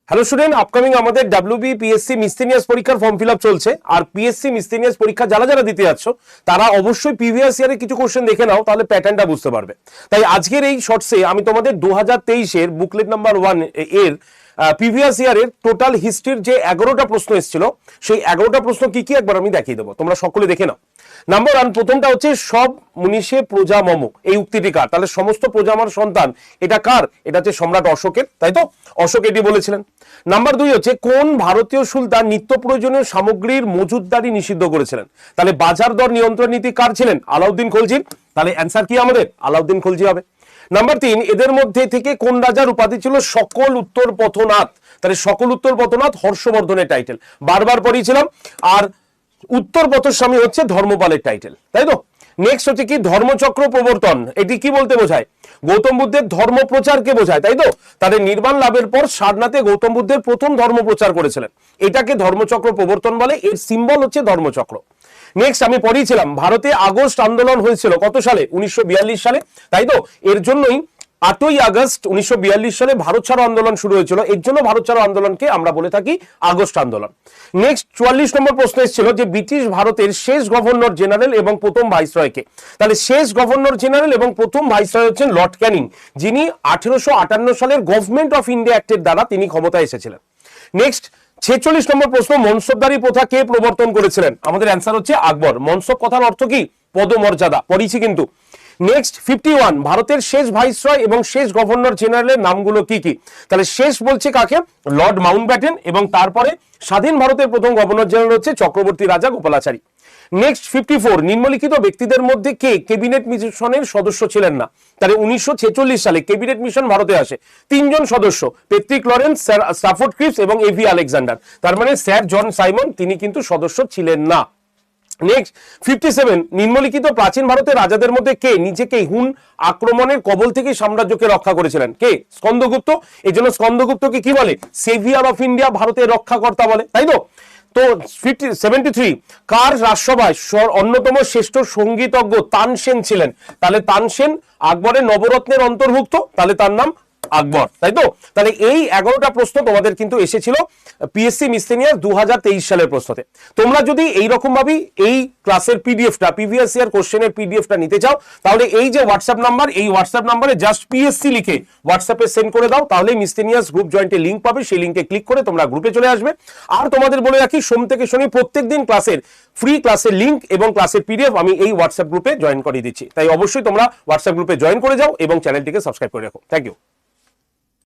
Hello student, upcoming আমাদের WB PSC মিসসেলিনিয়াস পরীক্ষার form fill up চলছে। আর পিএসসি মিসসেলিনিয়াস পরীক্ষা যারা যারা দিতে যাচ্ছ তারা অবশ্যই প্রিভিয়াস ইয়ারের কিছু কোশ্চেন দেখে নাও, তাহলে প্যাটার্নটা বুঝতে পারবে। তাই আজকের এই শর্টসে আমি তোমাদের 2023-এর বুকলেট নাম্বার 1 এর প্রিভিয়াস ইয়ারের টোটাল হিস্ট্রির যে 11টা প্রশ্ন এসেছিল, সেই 11টা প্রশ্ন কি কি একবার আমি দেখিয়ে দেবো, তোমরা সকলে দেখে নাও। নাম্বার 1, প্রথমটা হচ্ছে সব মনীষে প্রজা মম, এই উক্তিটি কার? তাহলে সমস্ত প্রজা আমার সন্তান, এটা কার? এটা হচ্ছে সম্রাট অশোকের, তাই তো? অশোক এটি বলেছিলেন। নাম্বার 2 হচ্ছে কোন ভারতীয় সুলতান নিত্য প্রয়োজনীয় সামগ্রীর মজুতদারি নিষিদ্ধ করেছিলেন? তাহলে বাজার দর নিয়ন্ত্রণ নীতি কার ছিলেন? আলাউদ্দিন খলজির। তাহলে অ্যান্সার কি আমাদের? আলাউদ্দিন খলজি হবে। নাম্বার 3, এদের মধ্যে থেকে কোন রাজার উপাধি ছিল সকল উত্তর পথনাথ? তাহলে সকল উত্তর পথনাথ হর্ষবর্ধনের টাইটেল, বারবার পড়িয়েছিলাম। আর উত্তর পথস্বামী হচ্ছে ধর্মপালের টাইটেল, তাই তো? নেক্সট হচ্ছে কি ধর্মচক্র প্রবর্তন, এটি কি বলতে বোঝায়? গৌতম বুদ্ধের ধর্ম প্রচারকে বোঝায়, তাই তো? তাদের নির্বাণ লাভের পর সারনাথে গৌতম বুদ্ধের প্রথম ধর্ম প্রচার করেছিলেন, এটাকে ধর্মচক্র প্রবর্তন বলে। এর সিম্বল হচ্ছে ধর্মচক্র। নেক্সট আমি পড়িয়েছিলাম ভারতে আগস্ট আন্দোলন হয়েছিল কত সালে? 1942 সালে, তাই তো? এর জন্যই 8ই আগস্ট 1942 সালে ভারত ছাড়ো আন্দোলন শুরু হয়েছিল। এর জন্য ভারত ছাড়ো আন্দোলনকে আমরা বলে থাকি আগস্ট আন্দোলন। নেক্সট 44 নম্বর প্রশ্ন এসেছিল যে ব্রিটিশ ভারতের শেষ গভর্নর জেনারেল এবং প্রথম ভাইসরয়কে। তাহলে শেষ গভর্নর জেনারেল এবং প্রথম ভাইসরয় হচ্ছেন লর্ড ক্যানিং, যিনি 1858 সালের গভর্নমেন্ট অফ ইন্ডিয়া অ্যাক্টের দ্বারা তিনি ক্ষমতায় এসেছিলেন। নেক্সট 46 নম্বর প্রশ্ন, মনসবদারি প্রথা কে প্রবর্তন করেছিলেন? আমাদের অ্যান্সার হচ্ছে আকবর। মনসব কথার অর্থ কি? পদমর্যাদা, পড়িয়েছি কিন্তু। নেক্সট 51, ভারতের শেষ ভাইসরয় এবং শেষ গভর্নর জেনারেলের নামগুলো কি কি? তাহলে শেষ বলছে কাকে? Lord Mountbatten. এবং তারপরে স্বাধীন ভারতের প্রথম গভর্নর জেনারেল হচ্ছে চক্রবর্তী রাজা গোপালাচারী। নেক্সট 54, নিম্নলিখিত ব্যক্তিদের মধ্যে কে ক্যাবিনেট মিশনের সদস্য ছিলেন না? তাহলে 1946 সালে ক্যাবিনেট মিশন ভারতে আসে, 3 জন সদস্য, Patrick Lawrence, sir Stafford Cripps এবং এভি আলেকজান্ডার। তার মানে স্যার জন সাইমন তিনি কিন্তু সদস্য ছিলেন না। নেক্সট 57, নিম্নলিখিত প্রাচীন ভারতের রাজাদের মধ্যে কে নিজেকে হুন আক্রমণের কবল থেকে সাম্রাজ্যকে রক্ষা করেছিলেন? কে? স্কন্দগুপ্ত। এই জন্য স্কন্দগুপ্তকে কি বলে? সেভিয়ার অফ ইন্ডিয়া, ভারতের রক্ষাকর্তা বলে, তাই তো? তো 73, কার রাজসভায় অন্যতম শ্রেষ্ঠ সঙ্গীতজ্ঞ তানসেন ছিলেন? তাহলে তানসেন আকবরের নবরত্নের অন্তর্ভুক্ত, তাহলে তার নাম আকবর, তাই তো? তাহলে এই 11টা প্রশ্ন তোমাদের কিন্তু এসেছিল পিএসসি মিসসেলিনিয়াস 2023 সালের প্রশ্নতে। তোমরা যদি এইরকম ভাবে এই ক্লাসের পিডিএফটা, প্রিভিয়াস ইয়ার কোশ্চেনের পিডিএফটা নিতে চাও, তাহলে এই যে হোয়াটসঅ্যাপ নাম্বার, এই হোয়াটসঅ্যাপ নাম্বারে জাস্ট পিএসসি লিখে হোয়াটসঅ্যাপে সেন্ড করে দাও, তাহলে মিসসেলিনিয়াস গ্রুপ জয়েন্টের লিংক পাবে, সেই লিংকে ক্লিক করে তোমরা গ্রুপে চলে আসবে। আর তোমাদের বলে রাখি, সোম থেকে শনি প্রত্যেকদিন ক্লাসের ফ্রি ক্লাসের লিংক এবং ক্লাসের পিডিএফ আমি এই হোয়াটসঅ্যাপ গ্রুপে জয়েন করে দিচ্ছি। তাই অবশ্যই তোমরা হোয়াটসঅ্যাপ গ্রুপে জয়েন করে যাও এবং চ্যানেলটিকে সাবস্ক্রাইব করে রাখো। Thank you.